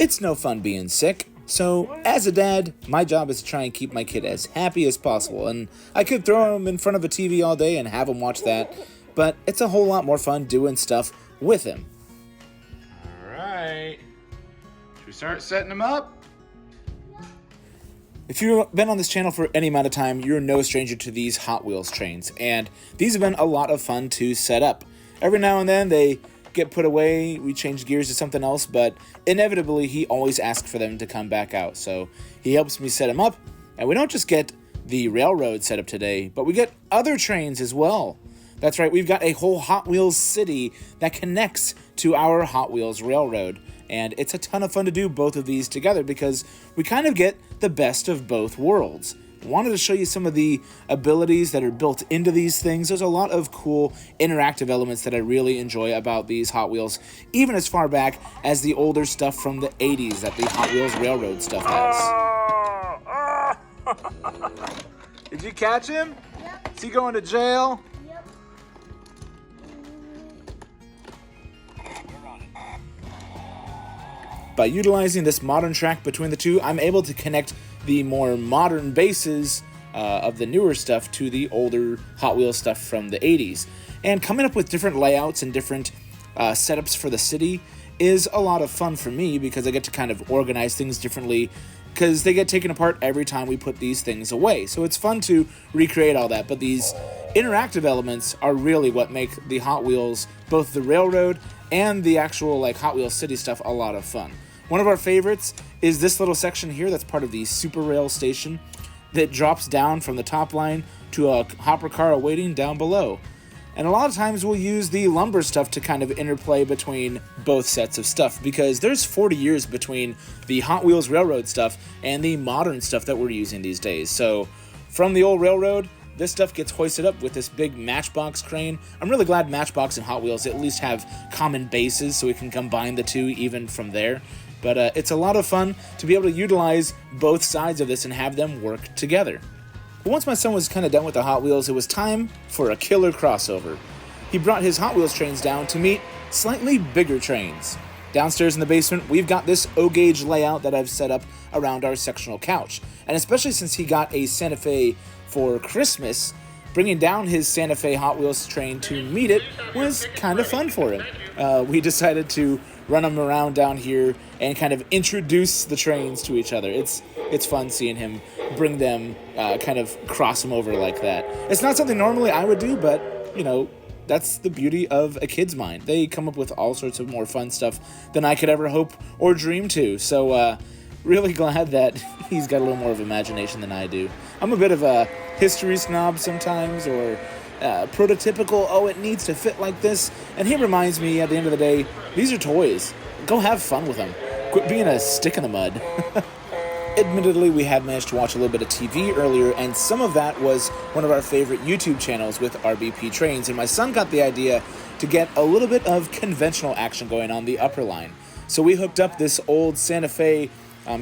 It's no fun being sick, so as a dad, my job is to try and keep my kid as happy as possible, and I could throw him in front of a TV all day and have him watch that, but it's a whole lot more fun doing stuff with him. Alright, should we start setting them up? If you've been on this channel for any amount of time, you're no stranger to these Hot Wheels trains, and these have been a lot of fun to set up. Every now and then they get put away, we change gears to something else, but inevitably he always asks for them to come back out, so he helps me set them up, and we don't just get the railroad set up today, but we get other trains as well. That's right, we've got a whole Hot Wheels city that connects to our Hot Wheels railroad. And it's a ton of fun to do both of these together because we kind of get the best of both worlds. I wanted to show you some of the abilities that are built into these things. There's a lot of cool interactive elements that I really enjoy about these Hot Wheels, even as far back as the older stuff from the 80s that the Hot Wheels Railroad stuff has. Did you catch him? Yep. Is he going to jail? By utilizing this modern track between the two, I'm able to connect the more modern bases of the newer stuff to the older Hot Wheels stuff from the 80s. And coming up with different layouts and different setups for the city is a lot of fun for me because I get to kind of organize things differently because they get taken apart every time we put these things away. So it's fun to recreate all that, but these interactive elements are really what make the Hot Wheels, both the railroad and the actual like Hot Wheels City stuff, a lot of fun. One of our favorites is this little section here that's part of the Super Rail station that drops down from the top line to a hopper car awaiting down below. And a lot of times we'll use the lumber stuff to kind of interplay between both sets of stuff because there's 40 years between the Hot Wheels Railroad stuff and the modern stuff that we're using these days. So from the old railroad, this stuff gets hoisted up with this big Matchbox crane. I'm really glad Matchbox and Hot Wheels at least have common bases so we can combine the two even from there. But it's a lot of fun to be able to utilize both sides of this and have them work together. But once my son was kind of done with the Hot Wheels, it was time for a killer crossover. He brought his Hot Wheels trains down to meet slightly bigger trains. Downstairs in the basement, we've got this O-Gauge layout that I've set up around our sectional couch. And especially since he got a Santa Fe for Christmas, bringing down his Santa Fe Hot Wheels train to meet it was kind of fun for him. We decided to run him around down here and kind of introduce the trains to each other. It's fun seeing him bring them, kind of cross them over like that. It's not something normally I would do, but, you know, that's the beauty of a kid's mind. They come up with all sorts of more fun stuff than I could ever hope or dream to. So, really glad that he's got a little more of imagination than I do. I'm a bit of a history snob sometimes, or prototypical, oh, it needs to fit like this. And he reminds me, at the end of the day, these are toys. Go have fun with them. Quit being a stick in the mud. Admittedly, we had managed to watch a little bit of TV earlier, and some of that was one of our favorite YouTube channels with RBP trains, and my son got the idea to get a little bit of conventional action going on the upper line. So we hooked up this old Santa Fe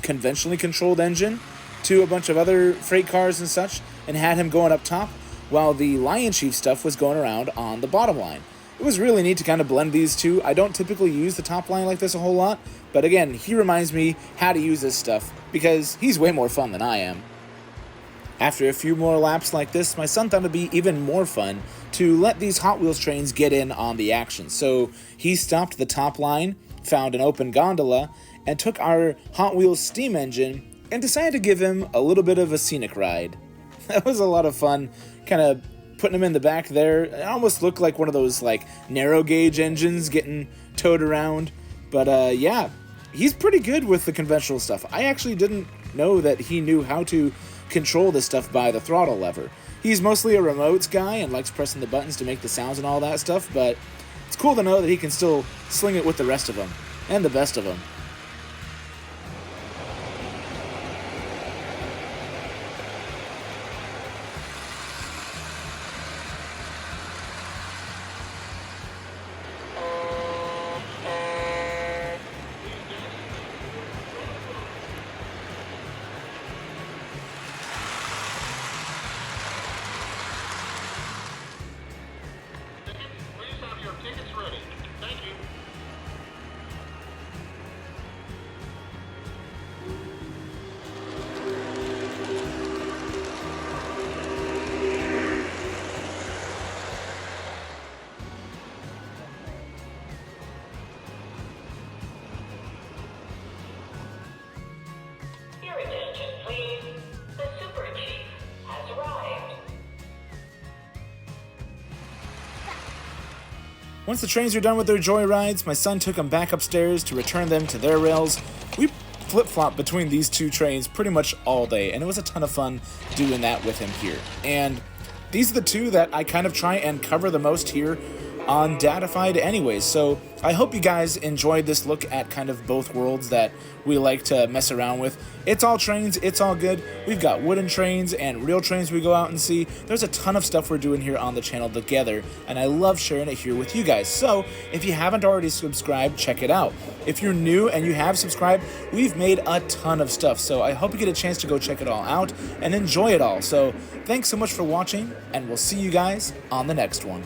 conventionally controlled engine to a bunch of other freight cars and such, and had him going up top, while the Lion Chief stuff was going around on the bottom line. It was really neat to kind of blend these two. I don't typically use the top line like this a whole lot, but again, he reminds me how to use this stuff because he's way more fun than I am. After a few more laps like this, my son thought it'd be even more fun to let these Hot Wheels trains get in on the action. So he stopped the top line, found an open gondola, and took our Hot Wheels steam engine and decided to give him a little bit of a scenic ride. That was a lot of fun, kind of putting him in the back there. It almost looked like one of those like narrow gauge engines getting towed around. But yeah, he's pretty good with the conventional stuff. I actually didn't know that he knew how to control this stuff by the throttle lever. He's mostly a remotes guy and likes pressing the buttons to make the sounds and all that stuff, but it's cool to know that he can still sling it with the rest of them, and the best of them. Once the trains are done with their joyrides, my son took them back upstairs to return them to their rails. We flip-flop between these two trains pretty much all day, and it was a ton of fun doing that with him here. And these are the two that I kind of try and cover the most here on Datafied anyways, so I hope you guys enjoyed this look at kind of both worlds that we like to mess around with. It's all trains, it's all good. We've got wooden trains and real trains we go out and see. There's a ton of stuff we're doing here on the channel together, and I love sharing it here with you guys. So if you haven't already subscribed, check it out. If you're new and you have subscribed, we've made a ton of stuff, so I hope you get a chance to go check it all out and enjoy it all. So thanks so much for watching, and we'll see you guys on the next one.